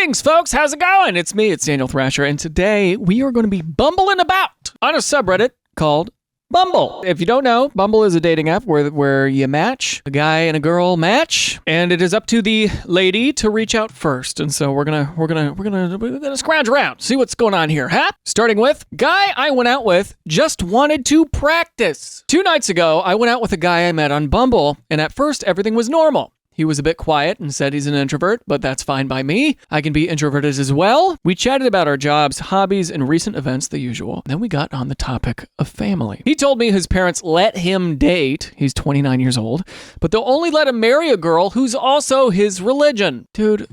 Greetings, folks. How's it going? It's me. It's Daniel Thrasher. And today we are going to be bumbling about on a subreddit called Bumble. If you don't know, Bumble is a dating app where you match, a guy and a girl match, and it is up to the lady to reach out first. And so we're gonna scrounge around, see what's going on here, huh? Starting with guy I went out with just wanted to practice. 2 nights ago, I went out with a guy I met on Bumble, and at first everything was normal. He was a bit quiet and said he's an introvert, but that's fine by me. I can be introverted as well. We chatted about our jobs, hobbies, and recent events, the usual. Then we got on the topic of family. He told me his parents let him date. He's 29 years old, but they'll only let him marry a girl who's also his religion. Dude...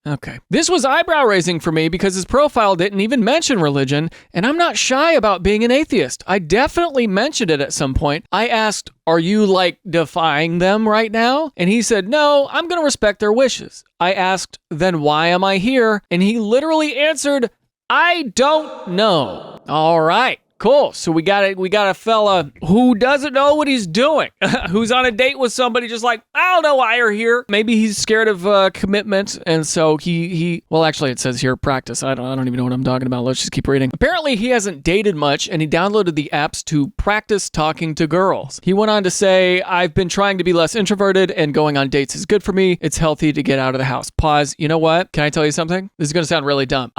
Okay. This was eyebrow-raising for me because his profile didn't even mention religion, and I'm not shy about being an atheist. I definitely mentioned it at some point. I asked, are you, defying them right now? And he said, no, I'm going to respect their wishes. I asked, then why am I here? And he literally answered, I don't know. All right. Cool. So we got a fella who doesn't know what he's doing, who's on a date with somebody just like, I don't know why you're here. Maybe he's scared of commitment, and so well, actually it says here practice. I don't even know what I'm talking about. Let's just keep reading. Apparently he hasn't dated much, and he downloaded the apps to practice talking to girls. He went on to say, I've been trying to be less introverted, and going on dates is good for me. It's healthy to get out of the house. Pause. You know what? Can I tell you something? This is going to sound really dumb.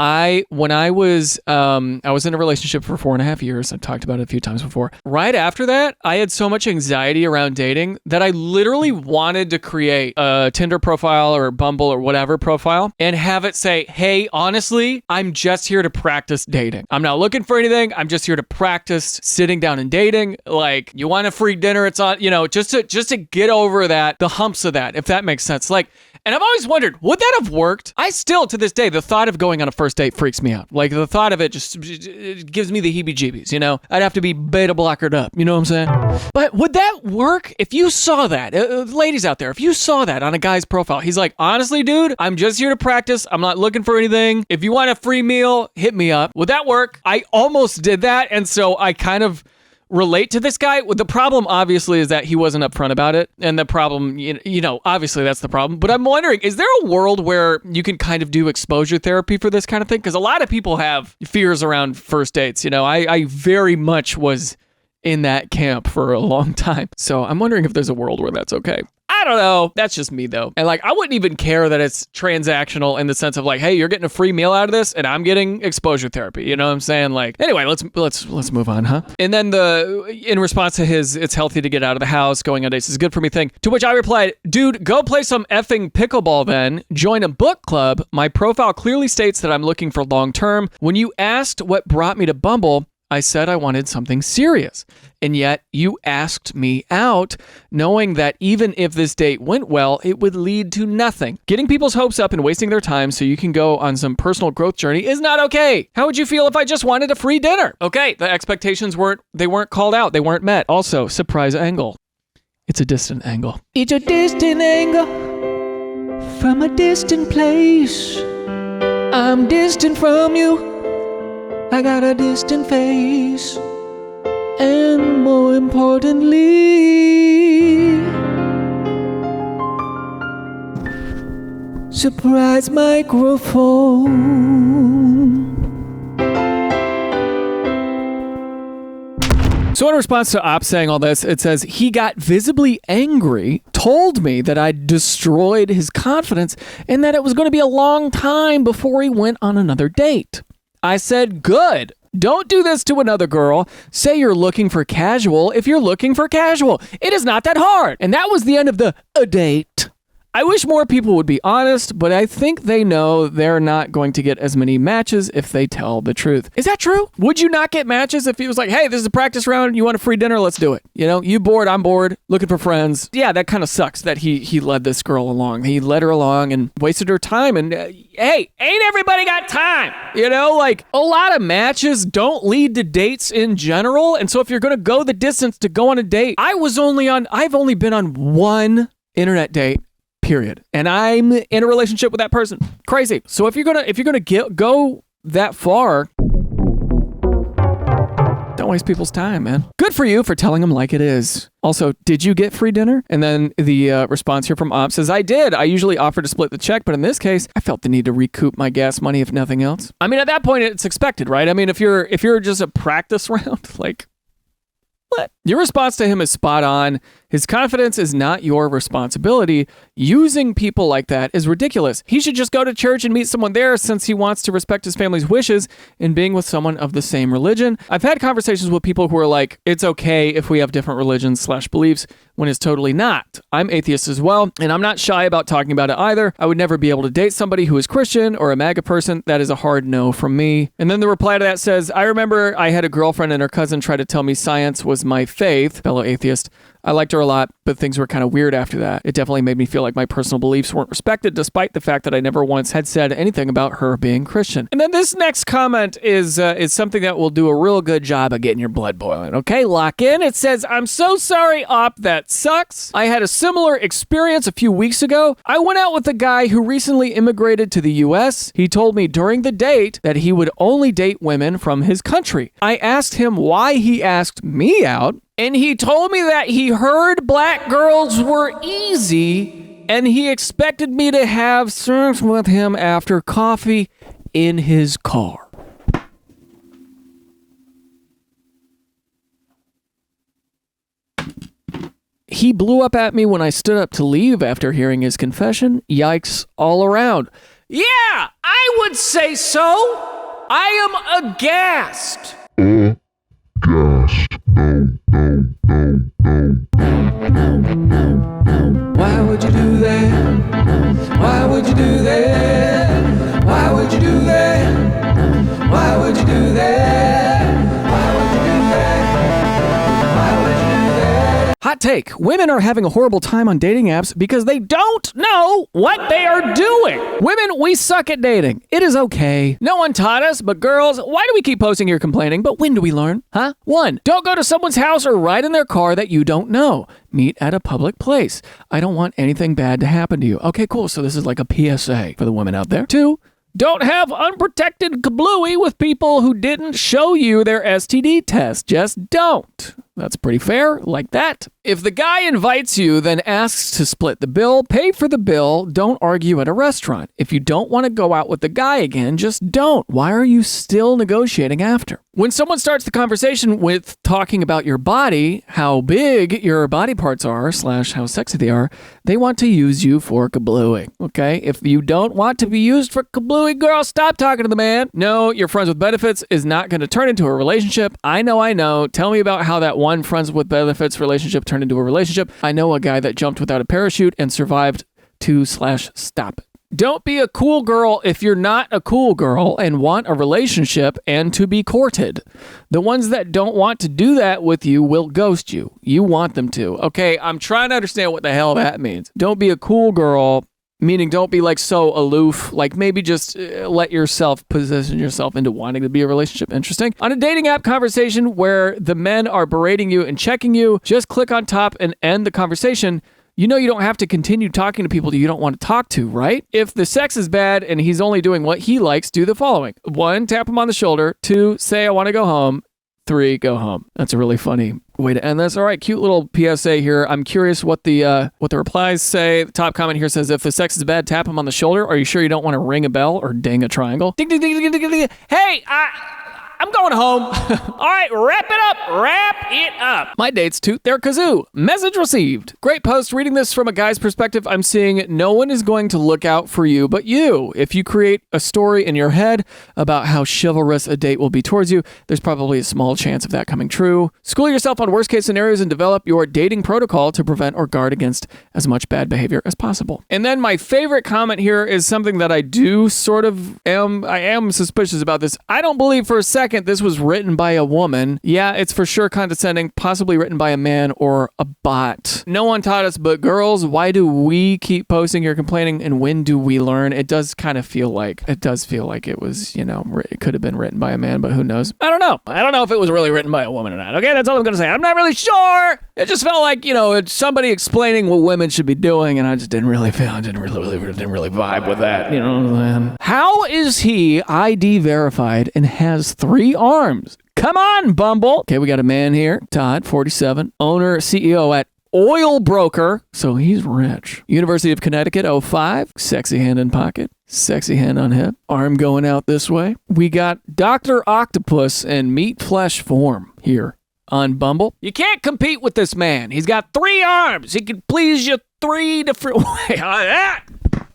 When I was in a relationship for 4.5 years. I've talked about it a few times before. Right after that, I had so much anxiety around dating that I literally wanted to create a Tinder profile or Bumble or whatever profile and have it say, hey, honestly, I'm just here to practice dating. I'm not looking for anything. I'm just here to practice sitting down and dating. Like, you want a free dinner? It's on, just to get over that, the humps of that, if that makes sense. And I've always wondered, would that have worked? I still, to this day, the thought of going on a first date freaks me out. The thought of it it gives me the heebie-jeebies, I'd have to be beta blockered up, you know what I'm saying? But would that work? If you saw that, ladies out there, if you saw that on a guy's profile, he's like, honestly, dude, I'm just here to practice. I'm not looking for anything. If you want a free meal, hit me up. Would that work? I almost did that, and so I kind of relate to this guy. The problem, obviously, is that he wasn't upfront about it. And the problem, obviously that's the problem. But I'm wondering, is there a world where you can kind of do exposure therapy for this kind of thing? Because a lot of people have fears around first dates. I very much was in that camp for a long time. So I'm wondering if there's a world where that's okay. I don't know. That's just me, though. And I wouldn't even care that it's transactional in the sense of hey, you're getting a free meal out of this and I'm getting exposure therapy. You know what I'm saying? Anyway, let's move on, huh? And then in response to his, it's healthy to get out of the house, going on dates is good for me thing, to which I replied, dude, go play some effing pickleball then. Join a book club. My profile clearly states that I'm looking for long term. When you asked what brought me to Bumble, I said I wanted something serious. And yet you asked me out, knowing that even if this date went well, it would lead to nothing. Getting people's hopes up and wasting their time so you can go on some personal growth journey is not okay. How would you feel if I just wanted a free dinner? Okay, the expectations weren't called out. They weren't met. Also, surprise angle. It's a distant angle. It's a distant angle from a distant place. I'm distant from you. I got a distant face, and more importantly, surprise microphone. So in response to Op saying all this, it says, he got visibly angry, told me that I destroyed his confidence, and that it was going to be a long time before he went on another date. I said, good. Don't do this to another girl. Say you're looking for casual if you're looking for casual. It is not that hard. And that was the end of the date. I wish more people would be honest, but I think they know they're not going to get as many matches if they tell the truth. Is that true? Would you not get matches if he was like, hey, this is a practice round, you want a free dinner, let's do it. You bored, I'm bored, looking for friends. Yeah, that kind of sucks that he led this girl along. He led her along and wasted her time. And hey, ain't everybody got time? A lot of matches don't lead to dates in general. And so if you're going to go the distance to go on a date, I've only been on one internet date. Period. And I'm in a relationship with that person. Crazy. So if you're gonna go that far, Don't waste people's time, man. Good for you for telling them like it is. Also, did you get free dinner? And then the response here from Op says, I did. I usually offer to split the check, but in this case, I felt the need to recoup my gas money if nothing else. I mean, at that point, it's expected, right? I mean, if you're just a practice round, like, what? Your response to him is spot on. His confidence is not your responsibility. Using people like that is ridiculous. He should just go to church and meet someone there since he wants to respect his family's wishes in being with someone of the same religion. I've had conversations with people who are like, it's okay if we have different religions/beliefs, when it's totally not. I'm atheist as well, and I'm not shy about talking about it either. I would never be able to date somebody who is Christian or a MAGA person. That is a hard no from me. And then the reply to that says, I remember I had a girlfriend and her cousin tried to tell me science was my faith, fellow atheist. I liked her a lot, but things were kind of weird after that. It definitely made me feel like my personal beliefs weren't respected, despite the fact that I never once had said anything about her being Christian. And then this next comment is something that will do a real good job of getting your blood boiling. Okay, lock in. It says, I'm so sorry, Op, that sucks. I had a similar experience a few weeks ago. I went out with a guy who recently immigrated to the US. He told me during the date that he would only date women from his country. I asked him why he asked me out, and he told me that he heard black girls were easy, and he expected me to have sex with him after coffee in his car. He blew up at me when I stood up to leave after hearing his confession. Yikes all around. Yeah, I would say so. I am aghast. Why would you do that? Why would you do that? Why would you do that? Why would you do that? Why would you do that? Why would you do that? Hot take. Women are having a horrible time on dating apps because they don't know what they are doing. Women, we suck at dating. It is okay. No one taught us, but girls, why do we keep posting here complaining? But when do we learn? Huh? 1, don't go to someone's house or ride in their car that you don't know. Meet at a public place. I don't want anything bad to happen to you. Okay, cool. So this is like a PSA for the women out there. 2, don't have unprotected kablooey with people who didn't show you their STD test. Just don't. That's pretty fair, like that. If the guy invites you, then asks to split the bill, pay for the bill, don't argue at a restaurant. If you don't want to go out with the guy again, just don't. Why are you still negotiating after? When someone starts the conversation with talking about your body, how big your body parts are, / how sexy they are, they want to use you for kablooing, okay? If you don't want to be used for kablooing, girl, stop talking to the man. No, your friends with benefits is not going to turn into a relationship. I know. Tell me about how that one friends with benefits relationship turned into a relationship. I know a guy that jumped without a parachute and survived to / stop it. Don't be a cool girl if you're not a cool girl and want a relationship and to be courted. The ones that don't want to do that with you will ghost you. You want them to. Okay, I'm trying to understand what the hell that means. Don't be a cool girl, meaning don't be like so aloof, like maybe just let yourself position yourself into wanting to be a relationship. Interesting. On a dating app conversation where the men are berating you and checking you, just click on top and end the conversation. You know you don't have to continue talking to people that you don't want to talk to, right? If the sex is bad and he's only doing what he likes, do the following. 1, tap him on the shoulder. 2, say I want to go home. 3, go home. That's a really funny way to end this. All right, cute little PSA here. I'm curious what the replies say. The top comment here says, if the sex is bad, tap him on the shoulder. Are you sure you don't want to ring a bell or ding a triangle? Ding, ding, ding, ding, ding, ding. Hey, I'm going home. All right, wrap it up. My dates toot their kazoo. Message received. Great post. Reading this from a guy's perspective, I'm seeing no one is going to look out for you but you. If you create a story in your head about how chivalrous a date will be towards you, there's probably a small chance of that coming true. School yourself on worst case scenarios and develop your dating protocol to prevent or guard against as much bad behavior as possible. And then my favorite comment here is something that I do sort of I am suspicious about this. I don't believe for a second this was written by a woman. Yeah, it's for sure condescending, possibly written by a man or a bot. No one taught us, but girls, why do we keep posting here complaining, and when do we learn? It does feel like it was, it could have been written by a man, but who knows? I don't know if it was really written by a woman or not. Okay, that's all I'm going to say. I'm not really sure. It just felt like, it's somebody explaining what women should be doing, and I just didn't really vibe with that. You know what I'm saying? How is he ID verified and has 3 arms? Come on, Bumble. Okay, we got a man here, Todd, 47, owner, CEO at Oil Broker, so he's rich. University of Connecticut, 05, sexy hand in pocket, sexy hand on hip, arm going out this way. We got Dr. Octopus in meat flesh form here on Bumble. You can't compete with this man. He's got 3 arms. He can please you 3 different ways.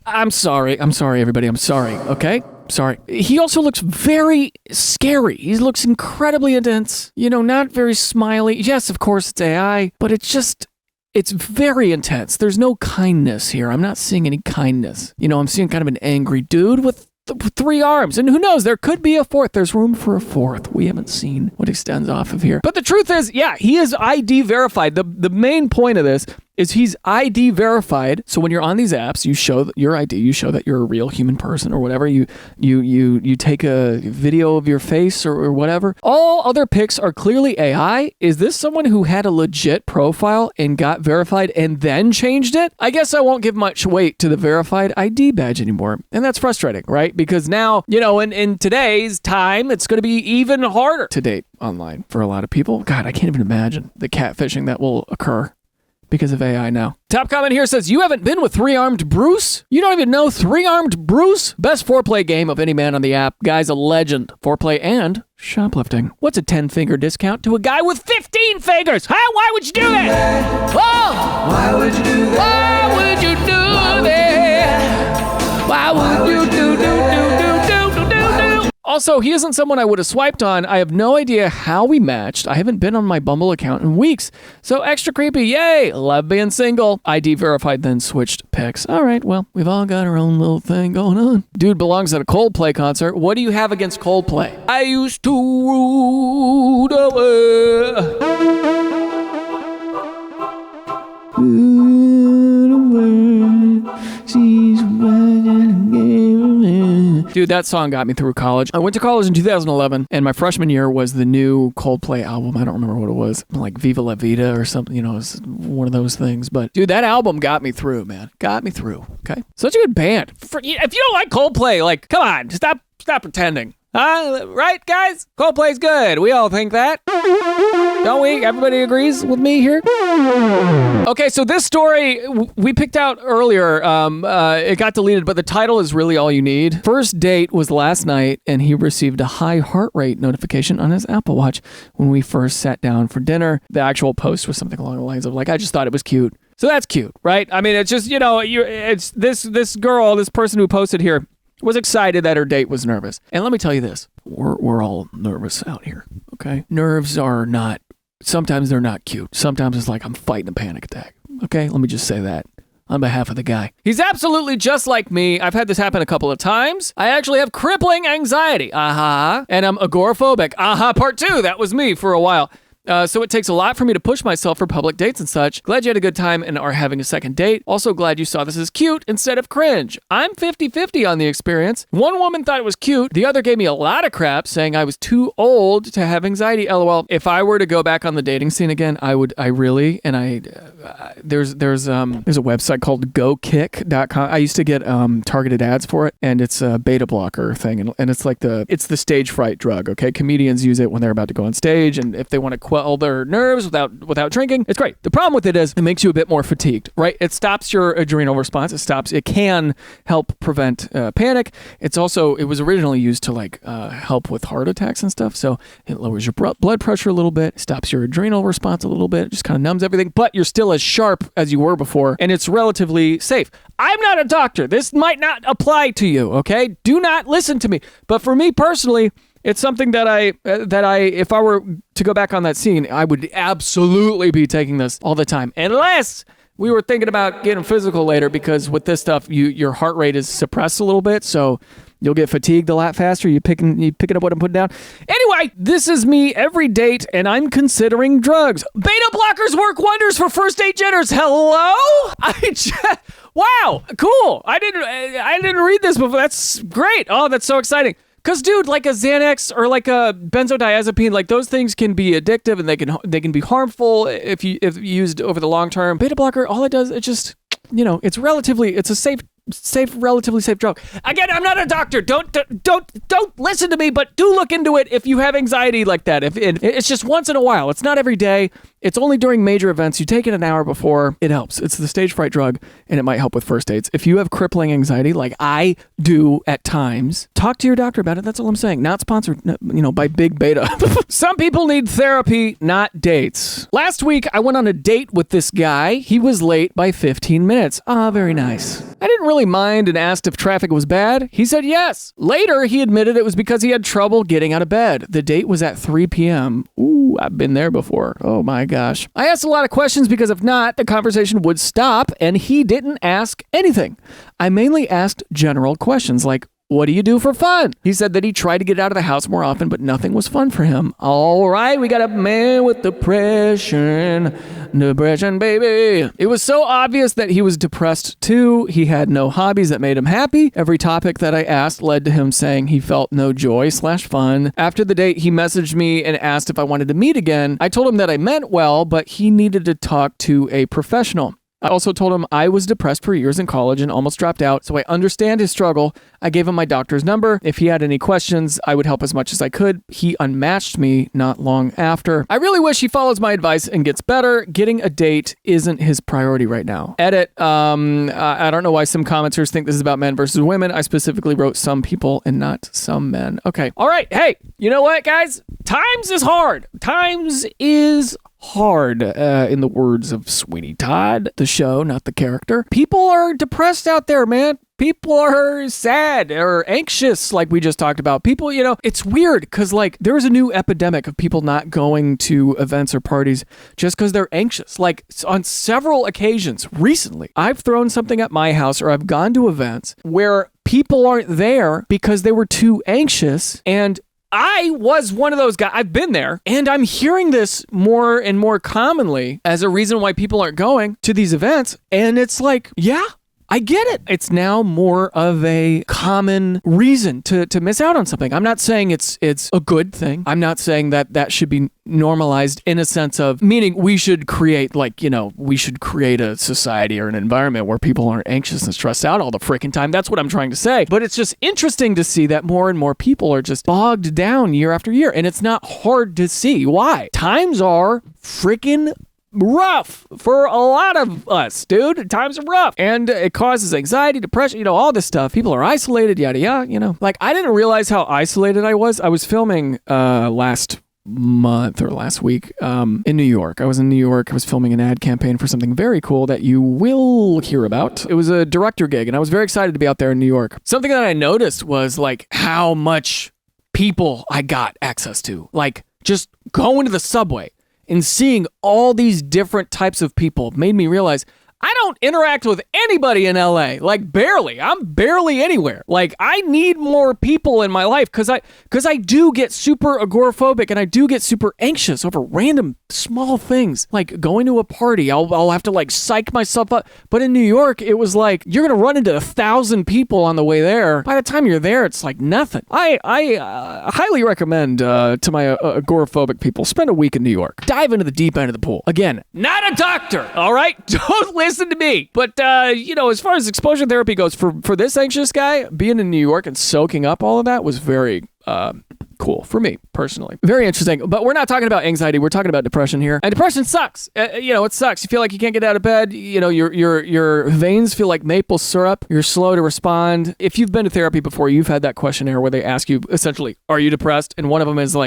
I'm sorry, everybody. I'm sorry, okay? Sorry. He also looks very scary. He looks incredibly intense. Not very smiley. Yes, of course, it's AI, but it's very intense. There's no kindness here. I'm not seeing any kindness. I'm seeing kind of an angry dude with 3 arms. And who knows? There could be a 4th. There's room for a 4th. We haven't seen what extends off of here. But the truth is, yeah, he is ID verified. The main point of this is he's ID verified. So when you're on these apps, you show your ID, you show that you're a real human person or whatever. You take a video of your face or whatever. All other pics are clearly AI. Is this someone who had a legit profile and got verified and then changed it? I guess I won't give much weight to the verified ID badge anymore. And that's frustrating, right? Because now, in today's time, it's going to be even harder to date online for a lot of people. God, I can't even imagine the catfishing that will occur because of AI now. Top comment here says, you haven't been with 3-Armed Bruce? You don't even know 3-Armed Bruce? Best foreplay game of any man on the app. Guy's a legend. Foreplay and shoplifting. What's a 10-finger discount to a guy with 15 fingers? Huh? Why would you do that? Oh! Why would you do that? Why would you do that? Why would you do? Also, he isn't someone I would have swiped on. I have no idea how we matched. I haven't been on my Bumble account in weeks. So extra creepy. Yay. Love being single. ID verified, then switched pics. All right, well, we've all got our own little thing going on. Dude belongs at a Coldplay concert. What do you have against Coldplay? I used to root away. Dude, that song got me through college. I went to college in 2011, and my freshman year was the new Coldplay album. I don't remember what it was. Like Viva La Vida or something, it was one of those things. But dude, that album got me through, man. Got me through, okay? Such a good band. If you don't like Coldplay, come on, stop pretending. Right, guys? Coldplay's good. We all think that. Don't we? Everybody agrees with me here? Okay, so this story we picked out earlier. It got deleted, but the title is really all you need. First date was last night, and he received a high heart rate notification on his Apple Watch when we first sat down for dinner. The actual post was something along the lines of, I just thought it was cute. So that's cute, right? I mean, it's just, it's this girl, this person who posted here, was excited that her date was nervous. And let me tell you this, we're all nervous out here, okay? Nerves are not, sometimes they're not cute. Sometimes it's like I'm fighting a panic attack, okay? Let me just say that on behalf of the guy. He's absolutely just like me. I've had this happen a couple of times. I actually have crippling anxiety, and I'm agoraphobic, part 2, that was me for a while. So it takes a lot for me to push myself for public dates and such. Glad you had a good time and are having a second date. Also glad you saw this as cute instead of cringe. I'm 50-50 on the experience. One woman thought it was cute. The other gave me a lot of crap saying I was too old to have anxiety. LOL. If I were to go back on the dating scene again, there's a website called GoKick.com. I used to get targeted ads for it, and it's a beta blocker thing, and it's like it's the stage fright drug. Okay, comedians use it when they're about to go on stage, and if they want to quell their nerves without drinking. It's great. The problem with it is it makes you a bit more fatigued, right? It stops your adrenal response. It can help prevent panic. It was originally used to help with heart attacks and stuff. So it lowers your blood pressure a little bit, stops your adrenal response a little bit, it just kind of numbs everything, but you're still as sharp as you were before, and it's relatively safe. I'm not a doctor. This might not apply to you, okay? Do not listen to me. But for me personally, it's something that I, if I were to go back on that scene, I would absolutely be taking this all the time. Unless we were thinking about getting physical later, because with this stuff, your heart rate is suppressed a little bit, so you'll get fatigued a lot faster. You picking up what I'm putting down. Anyway, this is me every date, and I'm considering drugs. Beta blockers work wonders for first date jitters. Hello? Wow, cool. I didn't read this before. That's great. Oh, that's so exciting. Because, dude, like a Xanax or like a benzodiazepine, those things can be addictive and they can be harmful if used over the long term. Beta blocker, all it does, it just, it's a safe relatively safe drug. Again, I'm not a doctor. Don't listen to me, but do look into it if you have anxiety like that. If it's just once in a while. It's not every day. It's only during major events. You take it an hour before. It helps. It's the stage fright drug, and it might help with first dates. If you have crippling anxiety, like I do at times, talk to your doctor about it. That's all I'm saying. Not sponsored, by Big Beta. Some people need therapy, not dates. Last week, I went on a date with this guy. He was late by 15 minutes. Ah, very nice. I didn't really mind and asked if traffic was bad. He said yes. Later, he admitted it was because he had trouble getting out of bed. The date was at 3 p.m. Ooh, I've been there before. Oh my gosh. I asked a lot of questions because if not, the conversation would stop, and he didn't ask anything. I mainly asked general questions like, what do you do for fun? He said that he tried to get out of the house more often, but nothing was fun for him. All right, we got a man with depression. Depression, baby. It was so obvious that he was depressed too. He had no hobbies that made him happy. Every topic that I asked led to him saying he felt no joy/fun. After the date, he messaged me and asked if I wanted to meet again. I told him that I meant well, but he needed to talk to a professional. I also told him I was depressed for years in college and almost dropped out, so I understand his struggle. I gave him my doctor's number. If he had any questions, I would help as much as I could. He unmatched me not long after. I really wish he follows my advice and gets better. Getting a date isn't his priority right now. Edit. I don't know why some commenters think this is about men versus women. I specifically wrote some people and not some men. Okay. All right. Hey, you know what, guys? Times is hard. Times is hard, in the words of Sweeney Todd, the show, not the character. People are depressed out there, man. People are sad or anxious, like we just talked about. People, it's weird because, there's a new epidemic of people not going to events or parties just because they're anxious. Like, on several occasions recently, I've thrown something at my house or I've gone to events where people aren't there because they were too anxious, and I was one of those guys. I've been there, and I'm hearing this more and more commonly as a reason why people aren't going to these events. And it's like, yeah, I get it. It's now more of a common reason to miss out on something. I'm not saying it's a good thing. I'm not saying that should be normalized in a sense of, meaning we should create we should create a society or an environment where people aren't anxious and stressed out all the freaking time. That's what I'm trying to say. But it's just interesting to see that more and more people are just bogged down year after year. And it's not hard to see why. Times are freaking rough for a lot of us, dude. Times are rough, and it causes anxiety, depression, all this stuff. People are isolated, yada yada. I didn't realize how isolated I was. I was filming last month or last week in New York. I was in New York. I was filming an ad campaign for something very cool that you will hear about. It was a director gig, and I was very excited to be out there in New York. Something that I noticed was how much people I got access to. Just going to the subway and seeing all these different types of people made me realize I don't interact with anybody in LA, barely. I'm barely anywhere. I need more people in my life because I do get super agoraphobic and I do get super anxious over random small things. Going to a party, I'll have to psych myself up. But in New York, it was you're going to run into 1,000 people on the way there. By the time you're there, it's nothing. I highly recommend to my agoraphobic people, spend a week in New York. Dive into the deep end of the pool. Again, not a doctor, all right? Don't listen to me. But, as far as exposure therapy goes, for this anxious guy, being in New York and soaking up all of that was very cool for me personally. Very interesting. But we're not talking about anxiety. We're talking about depression here. And depression sucks. It sucks. You feel like you can't get out of bed. Your veins feel like maple syrup. You're slow to respond. If you've been to therapy before, you've had that questionnaire where they ask you essentially, are you depressed? And one of them is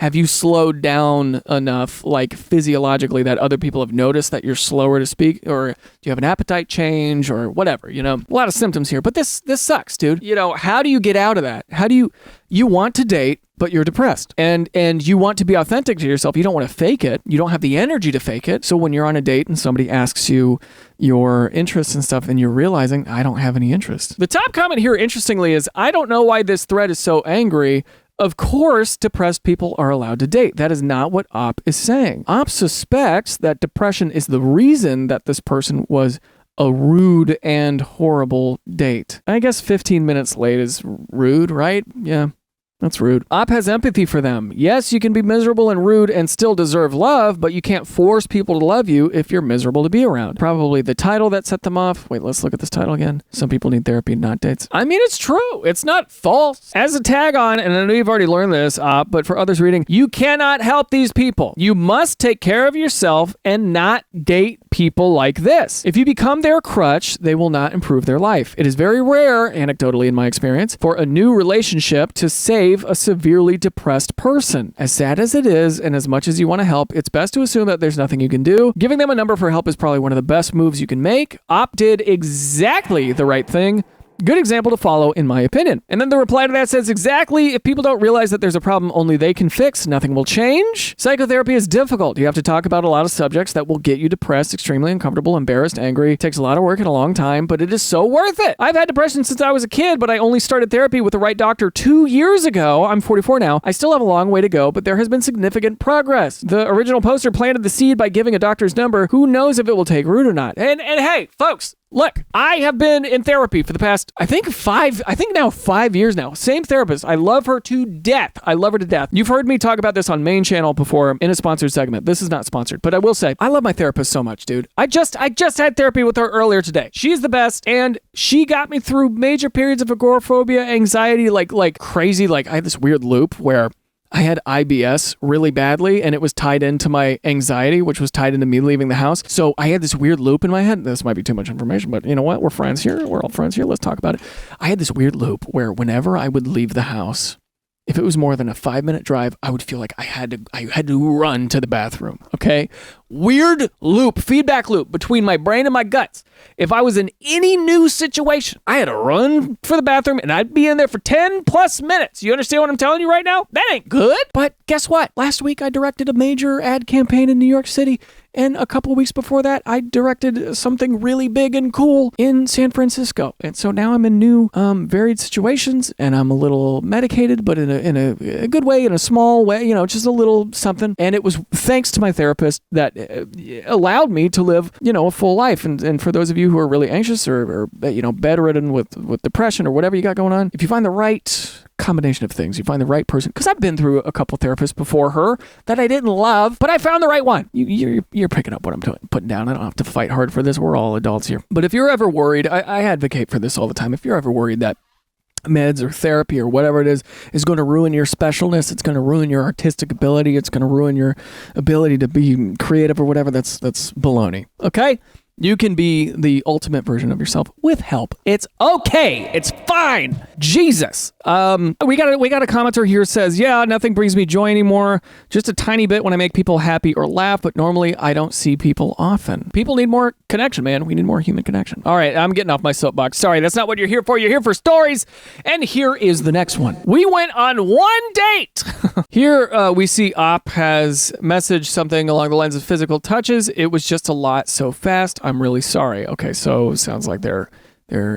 have you slowed down enough, physiologically, that other people have noticed that you're slower to speak? Or do you have an appetite change or whatever? A lot of symptoms here. But this sucks, dude. How do you get out of that? How do you want to date, but you're depressed, and you want to be authentic to yourself. You don't want to fake it. You don't have the energy to fake it. So when you're on a date and somebody asks you your interests and stuff, and you're realizing, I don't have any interest. The top comment here, interestingly, is, I don't know why this thread is so angry. Of course, depressed people are allowed to date. That is not what Op is saying. Op suspects that depression is the reason that this person was a rude and horrible date. I guess 15 minutes late is rude, right? Yeah. That's rude. Op has empathy for them. Yes, you can be miserable and rude and still deserve love, but you can't force people to love you if you're miserable to be around. Probably the title that set them off. Wait, let's look at this title again. Some people need therapy, not dates. I mean, it's true. It's not false. As a tag on, and I know you've already learned this, Op, but for others reading, you cannot help these people. You must take care of yourself and not date people like this. If you become their crutch, they will not improve their life. It is very rare, anecdotally in my experience, for a new relationship to save a severely depressed person. As sad as it is, and as much as you want to help, it's best to assume that there's nothing you can do. Giving them a number for help is probably one of the best moves you can make. Op did exactly the right thing. Good example to follow, in my opinion. And then the reply to that says, exactly, if people don't realize that there's a problem only they can fix, nothing will change. Psychotherapy is difficult. You have to talk about a lot of subjects that will get you depressed, extremely uncomfortable, embarrassed, angry. It takes a lot of work and a long time, but it is so worth it. I've had depression since I was a kid, but I only started therapy with the right doctor 2 years ago. I'm 44 now. I still have a long way to go, but there has been significant progress. The original poster planted the seed by giving a doctor's number. Who knows if it will take root or not? And hey, folks, look, I have been in therapy for the past, I think now 5 years now. Same therapist. I love her to death. I love her to death. You've heard me talk about this on main channel before in a sponsored segment. This is not sponsored, but I will say, I love my therapist so much, dude. I just had therapy with her earlier today. She's the best, and she got me through major periods of agoraphobia, anxiety, like crazy. Like I had this weird loop where I had IBS really badly, and it was tied into my anxiety, which was tied into me leaving the house. So I had this weird loop in my head. This might be too much information, but you know what? We're friends here. We're all friends here. Let's talk about it. I had this weird loop where whenever I would leave the house, if it was more than a 5-minute drive, I would feel like I had to run to the bathroom. Okay? Weird loop, feedback loop between my brain and my guts. If I was in any new situation, I had to run for the bathroom and I'd be in there for 10 plus minutes. You understand what I'm telling you right now? That ain't good. But guess what? Last week I directed a major ad campaign in New York City. And a couple of weeks before that, I directed something really big and cool in San Francisco. And so now I'm in new, varied situations, and I'm a little medicated, but in a good way, in a small way, you know, just a little something. And it was thanks to my therapist that allowed me to live, you know, a full life. And for those of you who are really anxious or you know, bedridden with depression or whatever you got going on, if you find the right combination of things, you find the right person, because I've been through a couple therapists before her that I didn't love, but I found the right one. You're picking up what I'm putting down. I don't have to fight hard for this. We're all adults here. But if you're ever worried, I advocate for this all the time. If you're ever worried that meds or therapy or whatever it is going to ruin your specialness, it's going to ruin your artistic ability, it's going to ruin your ability to be creative or whatever, that's baloney. Okay? You can be the ultimate version of yourself with help. It's okay. It's fine. Jesus. We got a commenter here says, yeah, nothing brings me joy anymore. Just a tiny bit when I make people happy or laugh, but normally I don't see people often. People need more connection, man. We need more human connection. All right, I'm getting off my soapbox. Sorry, that's not what you're here for. You're here for stories. And here is the next one. We went on one date. Here we see Op has messaged something along the lines of physical touches. It was just a lot so fast. I'm really sorry. Okay, so it sounds like they're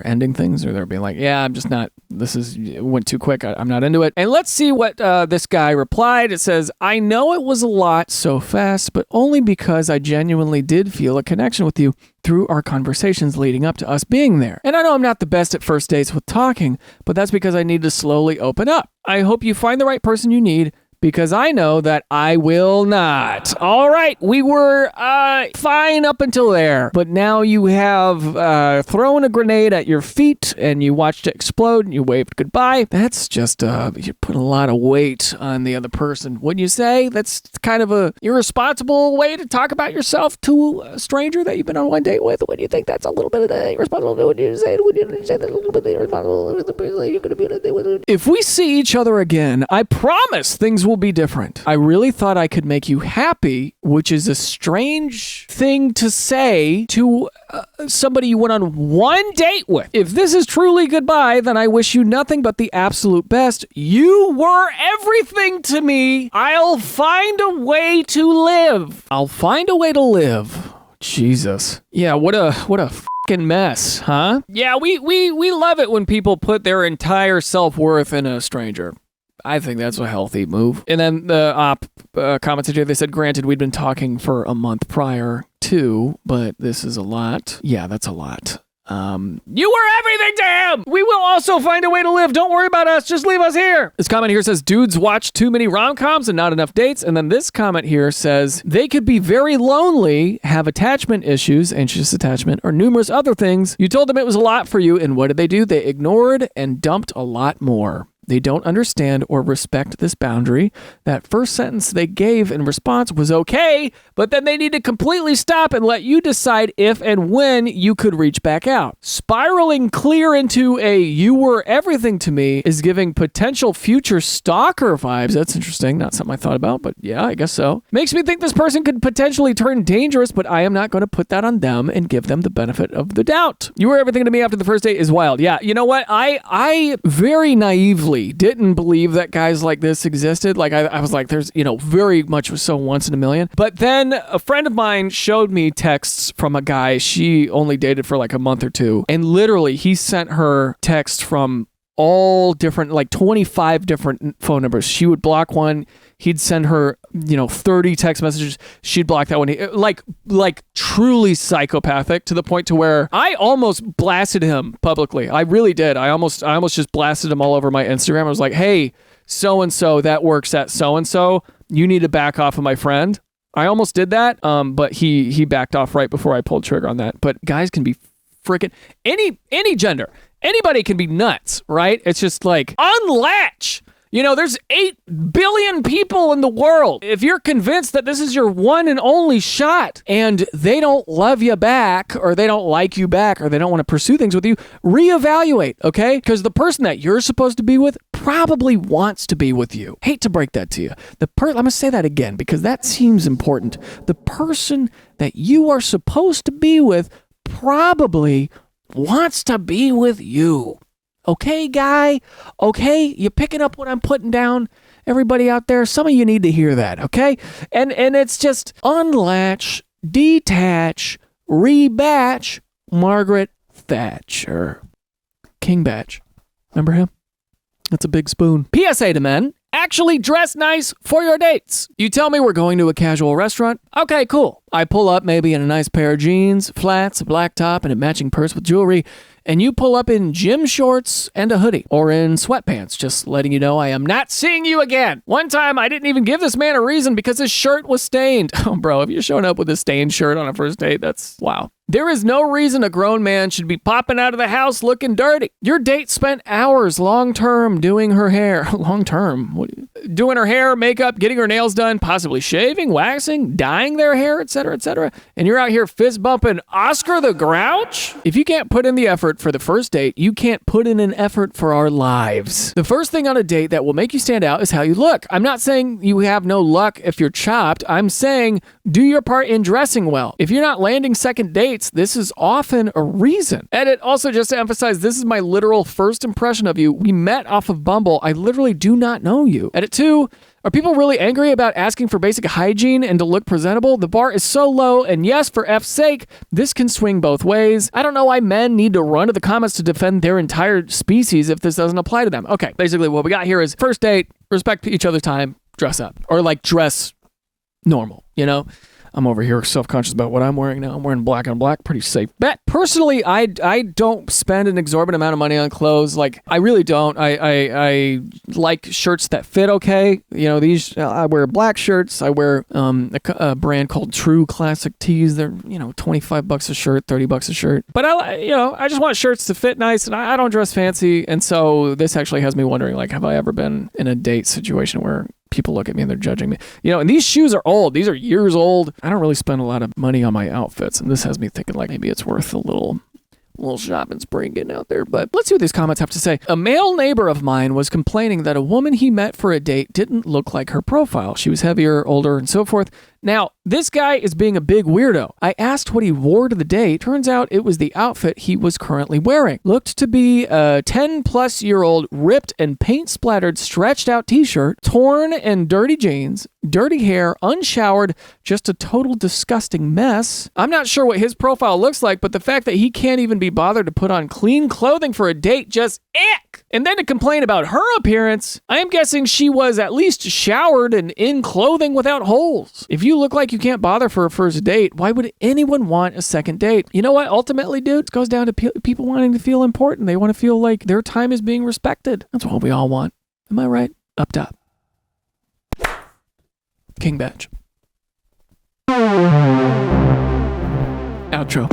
ending things, or they're being like, yeah, I'm just not, it went too quick. I'm not into it. And let's see what this guy replied. It says, I know it was a lot so fast, but only because I genuinely did feel a connection with you through our conversations leading up to us being there. And I know I'm not the best at first dates with talking, but that's because I need to slowly open up. I hope you find the right person you need, because I know that I will not. All right, we were fine up until there, but now you have thrown a grenade at your feet and you watched it explode and you waved goodbye. That's just, you put a lot of weight on the other person. Wouldn't you say? That's kind of a irresponsible way to talk about yourself to a stranger that you've been on one date with. Wouldn't you think that's a little bit of irresponsible? Would you say that a little bit irresponsible with the person you're going to be on a date with? If we see each other again, I promise things will be different. I really thought I could make you happy, which is a strange thing to say to somebody you went on one date with. If this is truly goodbye, then I wish you nothing but the absolute best. You were everything to me. I'll find a way to live. I'll find a way to live. Jesus. Yeah, what a fucking mess, huh? Yeah, we love it when people put their entire self-worth in a stranger. I think that's a healthy move. And then the Op commented here, they said, granted, we'd been talking for a month prior to, but this is a lot. Yeah, that's a lot. You were everything to him. We will also find a way to live. Don't worry about us. Just leave us here. This comment here says, dudes watch too many rom-coms and not enough dates. And then this comment here says, they could be very lonely, have attachment issues, anxious attachment, or numerous other things. You told them it was a lot for you, and what did they do? They ignored and dumped a lot more. They don't understand or respect this boundary. That first sentence they gave in response was okay, but then they need to completely stop and let you decide if and when you could reach back out. Spiraling clear into a you were everything to me is giving potential future stalker vibes. That's interesting. Not something I thought about, but yeah, I guess so. Makes me think this person could potentially turn dangerous, but I am not going to put that on them and give them the benefit of the doubt. You were everything to me after the first date is wild. Yeah, you know what? I very naively didn't believe that guys like this existed. Like I was like, there's, very much so once in a million. But then a friend of mine showed me texts from a guy she only dated for like a month or two. And literally he sent her texts from all different, like 25 different phone numbers. She would block one. He'd send her, 30 text messages. She'd block that one. Like truly psychopathic to the point to where I almost blasted him publicly. I really did. I almost just blasted him all over my Instagram. I was like, hey, so-and-so that works at so-and-so. You need to back off of my friend. I almost did that. But he backed off right before I pulled trigger on that. But guys can be freaking any gender. Anybody can be nuts, right? It's just like, unlatch. There's 8 billion people in the world. If you're convinced that this is your one and only shot and they don't love you back or they don't like you back or they don't want to pursue things with you, reevaluate, okay? Because the person that you're supposed to be with probably wants to be with you. Hate to break that to you. I'm going to say that again because that seems important. The person that you are supposed to be with probably wants to be with you. Okay, guy? Okay, you picking up what I'm putting down? Everybody out there, some of you need to hear that, okay? And it's just unlatch, detach, rebatch, Margaret Thatcher. King Batch. Remember him? That's a big spoon. PSA to men. Actually dress nice for your dates. You tell me we're going to a casual restaurant. Okay, cool. I pull up maybe in a nice pair of jeans, flats, a black top, and a matching purse with jewelry. And you pull up in gym shorts and a hoodie or in sweatpants, just letting you know I am not seeing you again. One time I didn't even give this man a reason because his shirt was stained. Oh, bro, if you're showing up with a stained shirt on a first date, that's wow. There is no reason a grown man should be popping out of the house looking dirty. Your date spent hours long-term doing her hair. Long-term? Doing her hair, makeup, getting her nails done, possibly shaving, waxing, dyeing their hair, etc., etc. And you're out here fist-bumping Oscar the Grouch? If you can't put in the effort for the first date, you can't put in an effort for our lives. The first thing on a date that will make you stand out is how you look. I'm not saying you have no luck if you're chopped. I'm saying do your part in dressing well. If you're not landing second dates, this is often a reason. Edit, also just to emphasize, this is my literal first impression of you. We met off of Bumble. I literally do not know you. Edit 2, are people really angry about asking for basic hygiene and to look presentable? The bar is so low, and yes, for F's sake, this can swing both ways. I don't know why men need to run to the comments to defend their entire species if this doesn't apply to them. Okay, basically what we got here is first date, respect each other's time, dress up. Or like dress normal, I'm over here self-conscious about what I'm wearing now. I'm wearing black on black, pretty safe bet. Personally, I don't spend an exorbitant amount of money on clothes. Like, I really don't. I like shirts that fit okay. These, I wear black shirts. I wear a brand called True Classic Tees. They're, $25 a shirt, $30 a shirt. But I just want shirts to fit nice, and I don't dress fancy. And so this actually has me wondering, like, have I ever been in a date situation where people look at me and they're judging me? And these shoes are old. These are years old. I don't really spend a lot of money on my outfits. And this has me thinking like maybe it's worth a little shopping spree getting out there. But let's see what these comments have to say. A male neighbor of mine was complaining that a woman he met for a date didn't look like her profile. She was heavier, older, and so forth. Now, this guy is being a big weirdo. I asked what he wore to the date. Turns out it was the outfit he was currently wearing. Looked to be a 10-plus-year-old ripped and paint-splattered stretched-out t-shirt, torn and dirty jeans, dirty hair, unshowered, just a total disgusting mess. I'm not sure what his profile looks like, but the fact that he can't even be bothered to put on clean clothing for a date just ick. And then to complain about her appearance, I am guessing she was at least showered and in clothing without holes. If you you look like you can't bother for a first date, why would anyone want a second date? You know what? Ultimately, dude, it goes down to people wanting to feel important. They want to feel like their time is being respected. That's what we all want. Am I right? Up top. King badge. Outro.